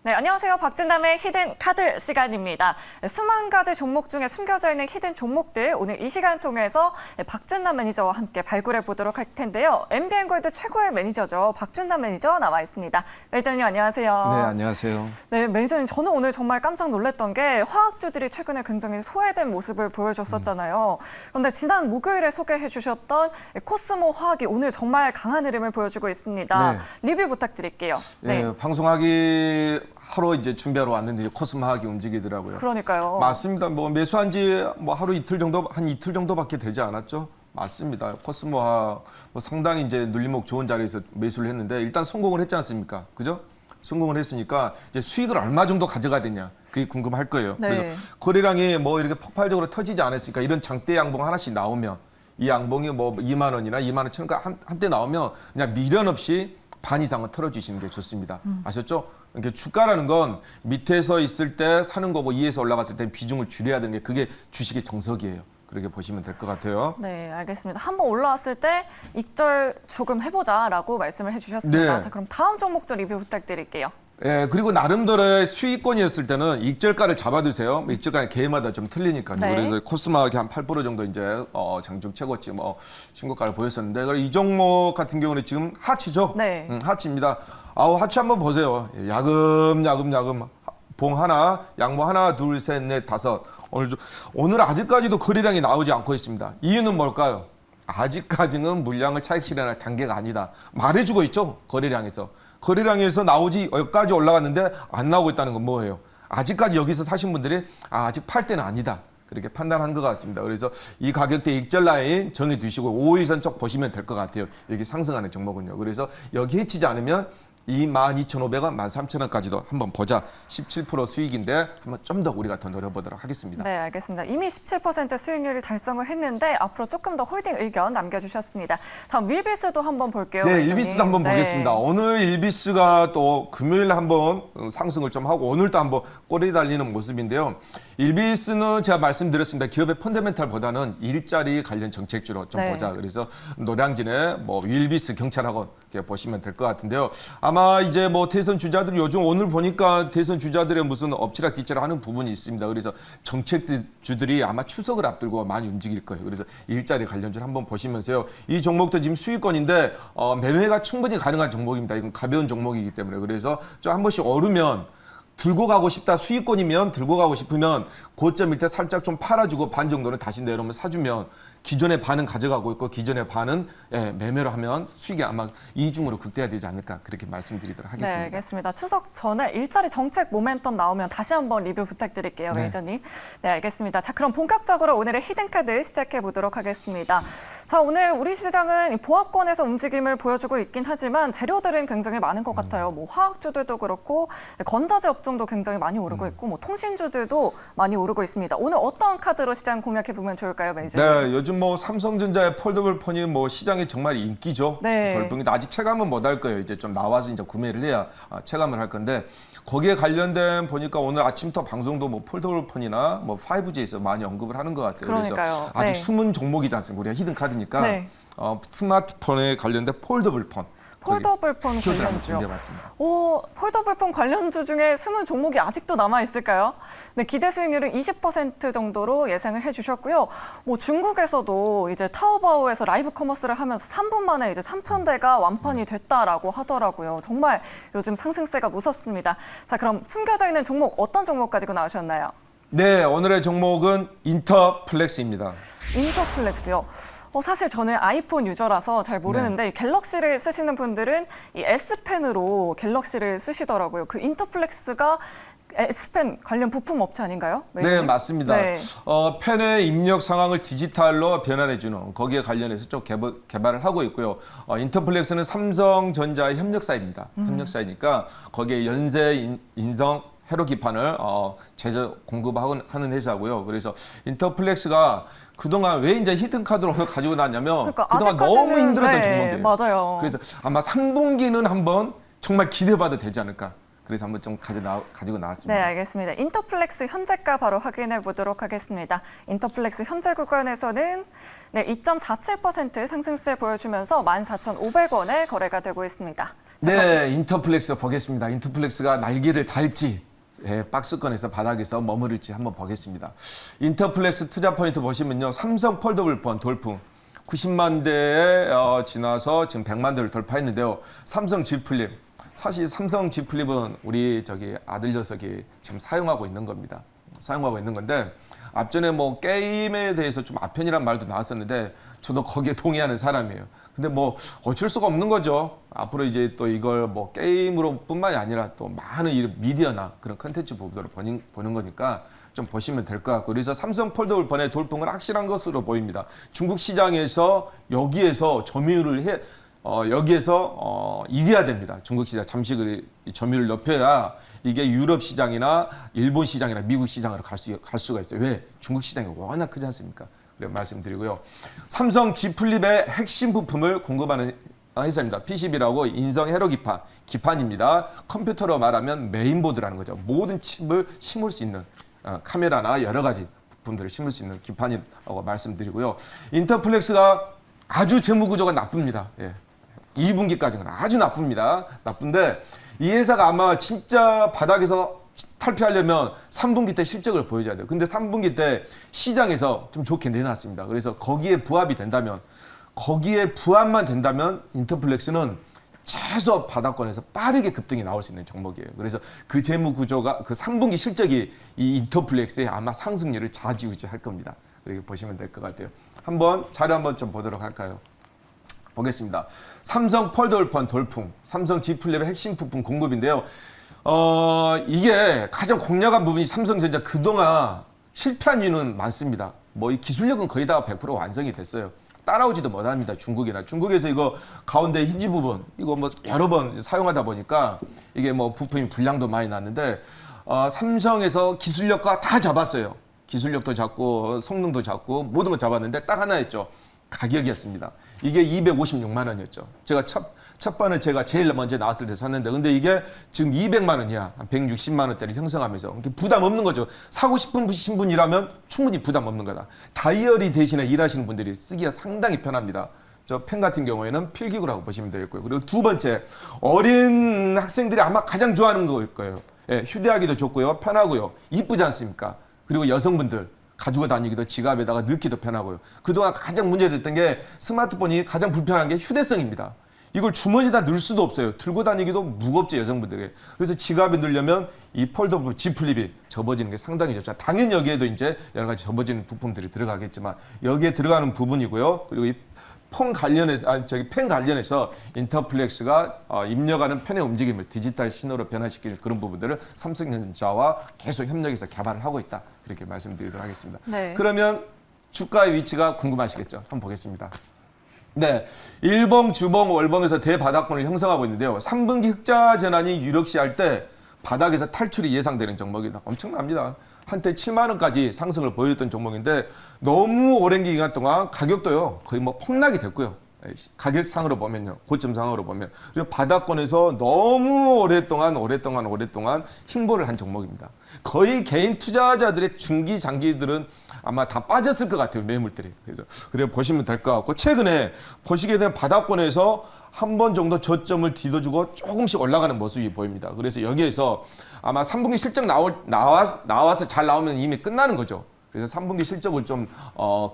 네, 안녕하세요. 박준남의 히든 카드 시간입니다. 수만 가지 종목 중에 숨겨져 있는 히든 종목들 오늘 이 시간 통해서 박준남 매니저와 함께 발굴해 보도록 할 텐데요. MBN골드 최고의 매니저죠. 박준남 매니저 나와 있습니다. 매니저님 안녕하세요. 네, 안녕하세요. 네, 매니저님 저는 오늘 정말 깜짝 놀랐던 게 화학주들이 최근에 굉장히 소외된 모습을 보여줬었잖아요. 그런데 지난 목요일에 소개해 주셨던 코스모 화학이 오늘 정말 강한 흐름을 보여주고 있습니다. 네. 리뷰 부탁드릴게요. 네, 방송하기 하루 이제 준비하러 왔는데 이제 코스모학이 움직이더라고요. 그러니까요. 맞습니다. 뭐 매수한 지 뭐 하루 이틀 정도, 한 이틀 정도밖에 되지 않았죠. 맞습니다. 코스모학 뭐 상당히 이제 눌림목 좋은 자리에서 매수를 했는데 일단 성공을 했지 않습니까? 그죠? 성공을 했으니까 이제 수익을 얼마 정도 가져가야 되냐 그게 궁금할 거예요. 네. 그래서 거래량이 뭐 이렇게 폭발적으로 터지지 않았으니까 이런 장대 양봉 하나씩 나오면 이 양봉이 뭐 2만 원이나 2만 원 천가 한때 나오면 그냥 미련 없이 반 이상은 털어주시는 게 좋습니다. 아셨죠? 이렇게 주가라는 건 밑에서 있을 때 사는 거고 위에서 올라갔을 때 비중을 줄여야 되는 게 그게 주식의 정석이에요. 그렇게 보시면 될 것 같아요. 네, 알겠습니다. 한번 올라왔을 때 익절 조금 해보자라고 말씀을 해주셨습니다. 네. 자, 그럼 다음 종목도 리뷰 부탁드릴게요. 예, 그리고 나름대로의 수익권이었을 때는 익절가를 잡아두세요. 익절가는 개마다 좀 틀리니까요. 네. 그래서 코스모학이 한 8% 정도 이제 장중 최고치 신고가를 보였었는데 그리고 이 종목 같은 경우는 지금 하치죠. 네. 하치입니다. 하치 한번 보세요. 야금 봉 하나, 양모 하나, 둘, 셋, 넷, 다섯. 오늘 아직까지도 거래량이 나오지 않고 있습니다. 이유는 뭘까요? 아직까지는 물량을 차익 실현할 단계가 아니다. 말해주고 있죠. 거래량에서 나오지 여기까지 올라갔는데 안 나오고 있다는 건 뭐예요? 아직까지 여기서 사신 분들이 아직 팔 때는 아니다. 그렇게 판단한 것 같습니다. 그래서 이 가격대 익절 라인 정해두시고 5일선 쪽 보시면 될 것 같아요. 여기 상승하는 종목은요. 그래서 여기 해치지 않으면 22,500원, 13,000원까지도 한번 보자. 17% 수익인데 한번 좀 더 우리가 더 노려보도록 하겠습니다. 네, 알겠습니다. 이미 17% 수익률을 달성을 했는데 앞으로 조금 더 홀딩 의견 남겨주셨습니다. 다음 윌비스도 한번 볼게요. 네, 원장님. 일비스도 한번 네. 보겠습니다. 오늘 일비스가 또 금요일 한번 상승을 좀 하고 오늘도 한번 꼬리 달리는 모습인데요. 일비스는 제가 말씀드렸습니다. 기업의 펀더멘탈보다는 일자리 관련 정책주로 좀 네. 보자. 그래서 노량진의 일비스 경찰학원 이렇게 보시면 될 것 같은데요. 아마 이제 대선 주자들 요즘 오늘 보니까 대선 주자들의 무슨 엎치락뒤치락 하는 부분이 있습니다. 그래서 정책주들이 아마 추석을 앞두고 많이 움직일 거예요. 그래서 일자리 관련주 한번 보시면서요. 이 종목도 지금 수익권인데 매매가 충분히 가능한 종목입니다. 이건 가벼운 종목이기 때문에 그래서 좀 한 번씩 오르면 들고 가고 싶다. 수익권이면 들고 가고 싶으면 고점일 때 살짝 좀 팔아주고 반 정도는 다시 내려오면 사주면 기존의 반은 가져가고 있고 기존의 반은 매매로 하면 수익이 아마 이중으로 극대화되지 않을까 그렇게 말씀드리도록 하겠습니다. 네, 알겠습니다. 추석 전에 일자리 정책 모멘텀 나오면 다시 한번 리뷰 부탁드릴게요, 네. 매니저님. 네, 알겠습니다. 자, 그럼 본격적으로 오늘의 히든카드 시작해 보도록 하겠습니다. 자, 오늘 우리 시장은 보합권에서 움직임을 보여주고 있긴 하지만 재료들은 굉장히 많은 것 같아요. 화학주들도 그렇고 건자재 업종도 굉장히 많이 오르고 있고 통신주들도 많이 오르고 있습니다. 오늘 어떤 카드로 시장 공략해 보면 좋을까요, 매니저님? 네, 요즘 삼성전자의 폴더블 폰이 시장에 정말 인기죠. 네. 돌풍인데 아직 체감은 못 할 거예요. 이제 좀 나와서 이제 구매를 해야 체감을 할 건데 거기에 관련된 보니까 오늘 아침부터 방송도 폴더블 폰이나 5G에서 많이 언급을 하는 것 같아요. 그러니까요. 그래서 아직 네. 숨은 종목이지 않습니까? 우리가 히든 카드니까 네. 스마트폰에 관련된 폴더블 폰. 폴더블 폰 관련주요. 준비해봤습니다. 오, 폴더블 폰 관련주 중에 숨은 종목이 아직도 남아 있을까요? 네, 기대 수익률은 20% 정도로 예상을 해주셨고요. 중국에서도 이제 타오바오에서 라이브 커머스를 하면서 3분 만에 이제 3,000대가 완판이 됐다라고 하더라고요. 정말 요즘 상승세가 무섭습니다. 자, 그럼 숨겨져 있는 종목 어떤 종목 가지고 나오셨나요? 네, 오늘의 종목은 인터플렉스입니다. 인터플렉스요. 사실 저는 아이폰 유저라서 잘 모르는데 갤럭시를 쓰시는 분들은 이 S펜으로 갤럭시를 쓰시더라고요. 그 인터플렉스가 S펜 관련 부품 업체 아닌가요? 네, 맞습니다. 네. 펜의 입력 상황을 디지털로 변환해주는 거기에 관련해서 좀 개발을 하고 있고요. 인터플렉스는 삼성전자의 협력사입니다. 협력사이니까 거기에 연세, 인성, 회로 기판을 제조 공급하는 회사고요. 그래서 인터플렉스가 그동안 왜 이제 히든 카드로 오늘 가지고 나왔냐면 그동안 너무 힘들었던 종목이에요. 맞아요. 그래서 아마 3분기는 한번 정말 기대봐도 되지 않을까. 그래서 한번 좀 가지고 나왔습니다. 네, 알겠습니다. 인터플렉스 현재가 바로 확인해 보도록 하겠습니다. 인터플렉스 현재 구간에서는 2.47% 상승세 보여주면서 14,500원에 거래가 되고 있습니다. 네, 인터플렉스 보겠습니다. 인터플렉스가 날개를 달지 박스권에서 바닥에서 머무를지 한번 보겠습니다. 인터플렉스 투자 포인트 보시면요. 삼성 폴더블 폰 돌풍 90만 대에 지나서 지금 100만 대를 돌파했는데요. 삼성 G 플립. 사실 삼성 G 플립은 우리 아들 녀석이 지금 사용하고 있는 겁니다. 사용하고 있는 건데 앞전에 뭐 게임에 대해서 좀 아편이란 말도 나왔었는데 저도 거기에 동의하는 사람이에요. 근데 뭐 어쩔 수가 없는 거죠. 앞으로 이제 또 이걸 뭐 게임으로뿐만이 아니라 또 많은 이 미디어나 그런 컨텐츠 부분으로 보는 거니까 좀 보시면 될 것 같고, 그래서 삼성 폴더블 폰의 돌풍은 확실한 것으로 보입니다. 중국 시장에서 여기에서 점유율을 여기에서 이겨야 됩니다. 중국 시장 잠시 점유율을 높여야 이게 유럽 시장이나 일본 시장이나 미국 시장으로 갈 수가 있어요. 왜? 중국 시장이 워낙 크지 않습니까? 그래 말씀드리고요. 삼성 G 플립의 핵심 부품을 공급하는 회사입니다. PCB라고 인성 회로 기판입니다. 컴퓨터로 말하면 메인보드라는 거죠. 모든 칩을 심을 수 있는 카메라나 여러 가지 부품들을 심을 수 있는 기판이라고 말씀드리고요. 인터플렉스가 아주 재무 구조가 나쁩니다. 2분기까지는 아주 나쁩니다. 나쁜데 이 회사가 아마 진짜 바닥에서 탈피하려면 3분기 때 실적을 보여줘야 돼요. 근데 3분기 때 시장에서 좀 좋게 내놨습니다. 그래서 거기에 부합이 된다면, 거기에 부합만 된다면 인터플렉스는 최소 바닥권에서 빠르게 급등이 나올 수 있는 종목이에요. 그래서 그 재무 구조가 그 3분기 실적이 이 인터플렉스의 아마 상승률을 좌지우지할 겁니다. 이렇게 보시면 될 것 같아요. 한번 자료 한번 좀 보도록 할까요? 보겠습니다. 삼성 폴더블 폰 돌풍, 삼성 G 플립의 핵심 부품 공급인데요. 이게 가장 공략한 부분이 삼성전자 그동안 실패한 이유는 많습니다. 뭐 이 기술력은 거의 다 100% 완성이 됐어요. 따라오지도 못합니다. 중국에서 이거 가운데 힌지 부분 이거 뭐 여러 번 사용하다 보니까 이게 뭐 부품이 불량도 많이 났는데 삼성에서 기술력과 다 잡았어요. 기술력도 잡고 성능도 잡고 모든 걸 잡았는데 딱 하나였죠. 가격이었습니다. 이게 256만 원이었죠. 제가 첫 번에 제가 제일 먼저 나왔을 때 샀는데, 근데 이게 지금 200만 원이야. 160만 원대를 형성하면서 부담 없는 거죠. 사고 싶은 분이라면 충분히 부담 없는 거다. 다이어리 대신에 일하시는 분들이 쓰기가 상당히 편합니다. 저 펜 같은 경우에는 필기구라고 보시면 되겠고요. 그리고 두 번째, 어린 학생들이 아마 가장 좋아하는 걸 거예요. 휴대하기도 좋고요, 편하고요, 이쁘지 않습니까? 그리고 여성분들 가지고 다니기도, 지갑에다가 넣기도 편하고요. 그동안 가장 문제됐던 게 스마트폰이 가장 불편한 게 휴대성입니다. 이걸 주머니에다 넣을 수도 없어요. 들고 다니기도 무겁죠, 여성분들에게. 그래서 지갑에 넣으려면 이 폴더블 G 플립이 접어지는 게 상당히 좋습니다. 당연히 여기에도 이제 여러 가지 접어지는 부품들이 들어가겠지만 여기에 들어가는 부분이고요. 그리고 이 펜 관련해서 인터플렉스가 입력하는 펜의 움직임을 디지털 신호로 변화시키는 그런 부분들을 삼성전자와 계속 협력해서 개발을 하고 있다. 이렇게 말씀드리도록 하겠습니다. 네. 그러면 주가의 위치가 궁금하시겠죠? 한번 보겠습니다. 네, 일봉, 주봉, 월봉에서 대바닥권을 형성하고 있는데요. 3분기 흑자 전환이 유력시할 때 바닥에서 탈출이 예상되는 종목이다. 엄청납니다. 한때 7만 원까지 상승을 보였던 종목인데 너무 오랜 기간 동안 가격도요 거의 뭐 폭락이 됐고요. 가격상으로 보면요, 고점상으로 보면, 그리고 바닥권에서 너무 오랫동안 횡보를 한 종목입니다. 거의 개인 투자자들의 중기 장기들은 아마 다 빠졌을 것 같아요, 매물들이. 그래서 보시면 될 것 같고, 최근에 보시게 되면 바닥권에서 한 번 정도 저점을 뒤져주고 조금씩 올라가는 모습이 보입니다. 그래서 여기에서 아마 3분기 실적 나와서 잘 나오면 이미 끝나는 거죠. 그래서 3분기 실적을 좀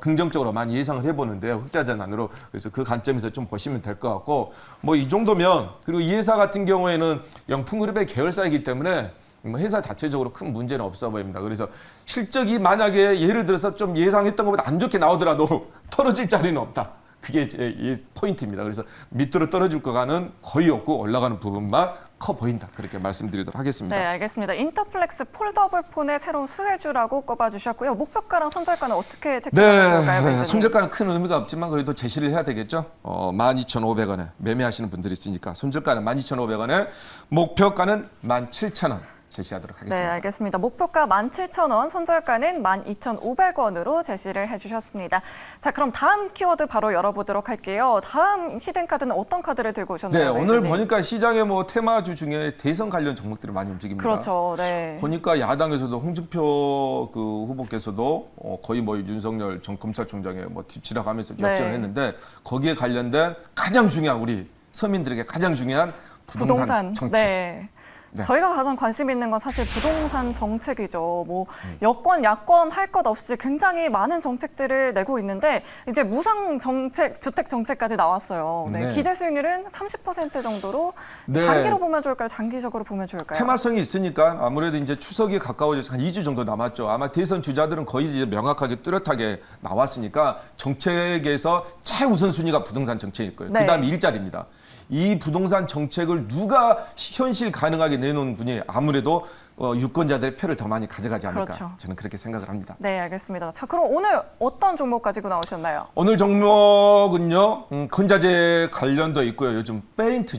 긍정적으로 많이 예상을 해보는데요, 흑자 전환으로. 그래서 그 관점에서 좀 보시면 될 것 같고, 뭐 이 정도면, 그리고 이 회사 같은 경우에는 영풍그룹의 계열사이기 때문에 뭐 회사 자체적으로 큰 문제는 없어 보입니다. 그래서 실적이 만약에 예를 들어서 좀 예상했던 것보다 안 좋게 나오더라도 떨어질 자리는 없다. 그게 제 포인트입니다. 그래서 밑으로 떨어질 거가는 거의 없고 올라가는 부분만 커 보인다. 그렇게 말씀드리도록 하겠습니다. 네, 알겠습니다. 인터플렉스 폴더블 폰의 새로운 수혜주라고 꼽아주셨고요. 목표가랑 손절가는 어떻게 체크하실까요? 네, 손절가는 큰 의미가 없지만 그래도 제시를 해야 되겠죠. 12,500원에 매매하시는 분들이 있으니까 손절가는 12,500원에 목표가는 17,000원. 제시하도록 하겠습니다. 네, 알겠습니다. 목표가 17,000원, 손절가는 12,500원으로 제시를 해주셨습니다. 자, 그럼 다음 키워드 바로 열어보도록 할게요. 다음 히든카드는 어떤 카드를 들고 오셨나요? 네, 오늘 매니저님? 보니까 시장의 뭐 테마주 중에 대선 관련 종목들이 많이 움직입니다. 그렇죠. 네. 보니까 야당에서도 홍준표 그 후보께서도 거의 뭐 윤석열 전 검찰총장의 뭐 뒷치락하면서 역전을 네. 했는데, 거기에 관련된 가장 중요한, 우리 서민들에게 가장 중요한 부동산 정책. 네. 네. 저희가 가장 관심 있는 건 사실 부동산 정책이죠. 뭐 여권, 야권 할 것 없이 굉장히 많은 정책들을 내고 있는데 이제 무상 정책, 주택 정책까지 나왔어요. 네. 네. 기대 수익률은 30% 정도로 네. 단기로 보면 좋을까요? 장기적으로 보면 좋을까요? 테마성이 있으니까 아무래도 이제 추석이 가까워져서 한 2주 정도 남았죠. 아마 대선 주자들은 거의 이제 명확하게 뚜렷하게 나왔으니까 정책에서 최우선 순위가 부동산 정책일 거예요. 네. 그다음에 일자리입니다. 이 부동산 정책을 누가 현실 가능하게 내놓은 분이 아무래도 유권자들의 표를 더 많이 가져가지 않을까. 그렇죠. 저는 그렇게 생각을 합니다. 네, 알겠습니다. 자, 그럼 오늘 어떤 종목 가지고 나오셨나요? 오늘 종목은요, 건자재 관련도 있고요. 요즘 페인트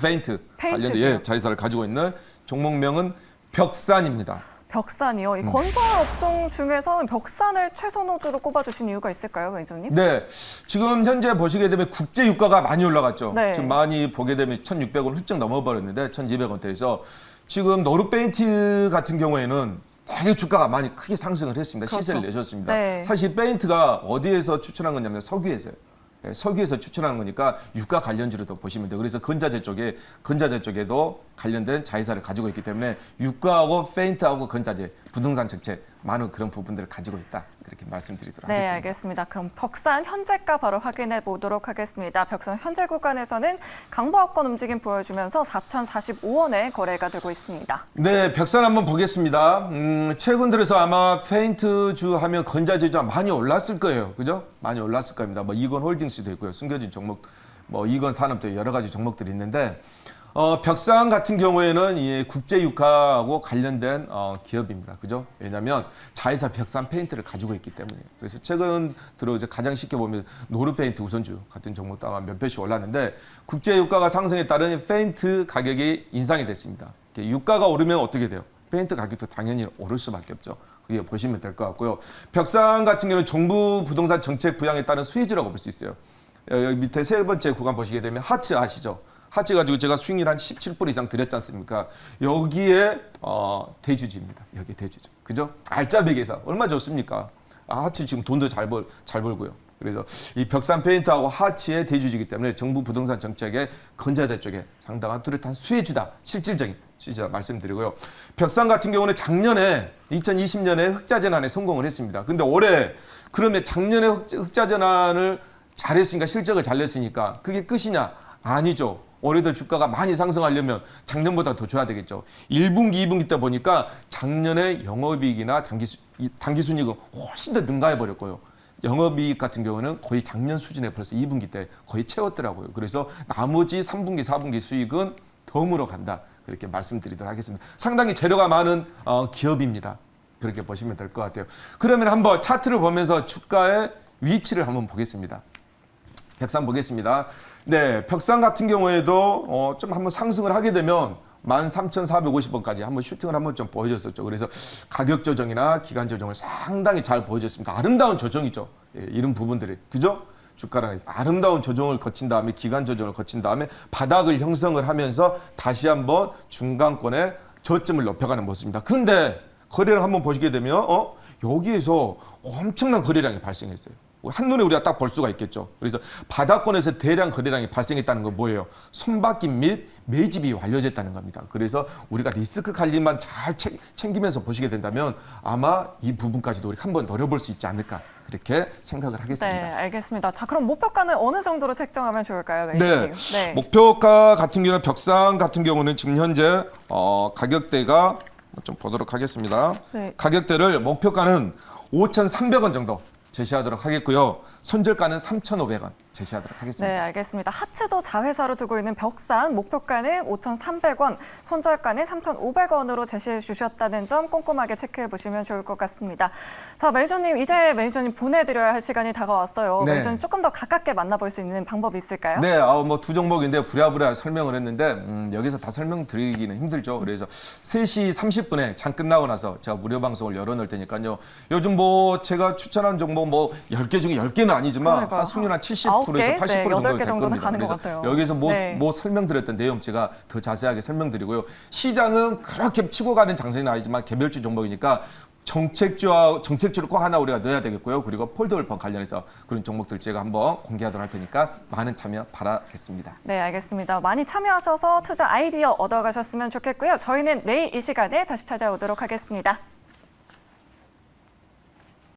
관련도 페인트주요? 자회사를 가지고 있는 종목명은 벽산입니다. 벽산이요. 이 건설 업종 중에서 벽산을 최선호주로 꼽아주신 이유가 있을까요, 매니저님? 네, 지금 현재 보시게 되면 국제 유가가 많이 올라갔죠. 네. 지금 많이 보게 되면 1,600원 훌쩍 넘어버렸는데 1,200원대에서 지금 노르페인트 같은 경우에는 되게 주가가 많이 크게 상승을 했습니다. 그렇죠. 시세를 내줬습니다. 네. 사실 페인트가 어디에서 추천한 거냐면 석유에서요. 네, 석유에서 추천하는 거니까 유가 관련주로도 보시면 돼요. 그래서 건자재 쪽에도 관련된 자회사를 가지고 있기 때문에 유가하고 페인트하고 건자재, 부동산 정책 많은 그런 부분들을 가지고 있다. 그렇게 말씀드리도록 네, 하겠습니다. 알겠습니다. 그럼 벽산 현재가 바로 확인해 보도록 하겠습니다. 벽산 현재 구간에서는 강보합권 움직임 보여주면서 4,045원에 거래가 되고 있습니다. 네, 벽산 한번 보겠습니다. 최근 들어서 아마 페인트주 하면 건자재주 많이 올랐을 거예요. 그죠? 많이 올랐을 겁니다. 뭐 이건 홀딩스도 있고요. 숨겨진 종목, 뭐 이건 산업도 여러 가지 종목들이 있는데 벽산 같은 경우에는 이 국제 유가하고 관련된 기업입니다. 그죠? 왜냐하면 자회사 벽산 페인트를 가지고 있기 때문에. 그래서 최근 들어 이제 가장 쉽게 보면 노르페인트 우선주 같은 종목도 아마 몇 배씩 올랐는데 국제 유가가 상승에 따른 페인트 가격이 인상이 됐습니다. 유가가 오르면 어떻게 돼요? 페인트 가격도 당연히 오를 수밖에 없죠. 그게 보시면 될 것 같고요. 벽산 같은 경우는 정부 부동산 정책 부양에 따른 수혜주라고 볼 수 있어요. 여기 밑에 세 번째 구간 보시게 되면 하츠 아시죠? 하츠 가지고 제가 수익률 한 17% 이상 드렸지 않습니까? 여기에 대주주입니다. 여기 대주주. 그죠? 알짜배기에서 얼마 좋습니까? 하츠 지금 돈도 잘 벌고요. 그래서 이 벽산 페인트하고 하츠의 대주주이기 때문에 정부 부동산 정책의 건자재 쪽에 상당한 뚜렷한 수혜주다. 실질적인 수혜주다 말씀드리고요. 벽산 같은 경우는 작년에 2020년에 흑자 전환에 성공을 했습니다. 근데 올해 그러면 작년에 흑자 전환을 잘했으니까 실적을 잘 냈으니까 그게 끝이냐? 아니죠. 올해도 주가가 많이 상승하려면 작년보다 더 줘야 되겠죠. 1분기, 2분기 때 보니까 작년에 영업이익이나 당기순이익은 훨씬 더 능가해버렸고요. 영업이익 같은 경우는 거의 작년 수준에 벌써 2분기 때 거의 채웠더라고요. 그래서 나머지 3분기, 4분기 수익은 덤으로 간다. 그렇게 말씀드리도록 하겠습니다. 상당히 재료가 많은 기업입니다. 그렇게 보시면 될 것 같아요. 그러면 한번 차트를 보면서 주가의 위치를 한번 보겠습니다. 벽산 보겠습니다. 네, 벽산 같은 경우에도 좀 한번 상승을 하게 되면 13,450원까지 한번 슈팅을 한번 좀 보여줬었죠. 그래서 가격 조정이나 기간 조정을 상당히 잘 보여줬습니다. 아름다운 조정이죠. 예, 이런 부분들이. 그죠? 주가랑 아름다운 조정을 거친 다음에 기간 조정을 거친 다음에 바닥을 형성을 하면서 다시 한번 중간권에 저점을 높여가는 모습입니다. 근데 거래를 한번 보시게 되면 여기에서 엄청난 거래량이 발생했어요. 한눈에 우리가 딱 볼 수가 있겠죠. 그래서 바닥권에서 대량 거래량이 발생했다는 건 뭐예요? 손바뀜 및 매집이 완료됐다는 겁니다. 그래서 우리가 리스크 관리만 잘 챙기면서 보시게 된다면 아마 이 부분까지도 우리 한번 노려볼 수 있지 않을까 그렇게 생각을 하겠습니다. 네, 알겠습니다. 자, 그럼 목표가는 어느 정도로 책정하면 좋을까요, 네, 매니저님? 네. 목표가 같은 경우는 벽산 같은 경우는 지금 현재 가격대가 좀 보도록 하겠습니다. 네. 가격대를 목표가는 5,300원 정도 제시하도록 하겠고요. 선절가는 3,500원 제시하도록 하겠습니다. 네, 알겠습니다. 하츠도 자회사로 두고 있는 벽산 목표가는 5,300원, 손절가는 3,500원으로 제시해 주셨다는 점 꼼꼼하게 체크해 보시면 좋을 것 같습니다. 자, 매니저님, 이제 매니저님 보내드려야 할 시간이 다가왔어요. 네. 매니저님 조금 더 가깝게 만나볼 수 있는 방법이 있을까요? 네, 뭐 두 종목인데 부랴부랴 설명을 했는데 여기서 다 설명드리기는 힘들죠. 그래서 3시 30분에 장 끝나고 나서 제가 무료 방송을 열어놓을 테니까요. 요즘 뭐 제가 추천한 종목 뭐 10개 중에 10개는 아니지만 그러니까요. 한 승률 한 70%에서 80% 네, 정도 8개 될 정도는 겁니다. 가는 것 그래서 같아요. 여기서 네. 뭐 설명드렸던 내용 제가 더 자세하게 설명드리고요. 시장은 그렇게 치고 가는 장세는 아니지만 개별주 종목이니까 정책주를 꼭 하나 우리가 넣어야 되겠고요. 그리고 폴더블폰 관련해서 그런 종목들 제가 한번 공개하도록 할 테니까 많은 참여 바라겠습니다. 네, 알겠습니다. 많이 참여하셔서 투자 아이디어 얻어가셨으면 좋겠고요. 저희는 내일 이 시간에 다시 찾아오도록 하겠습니다.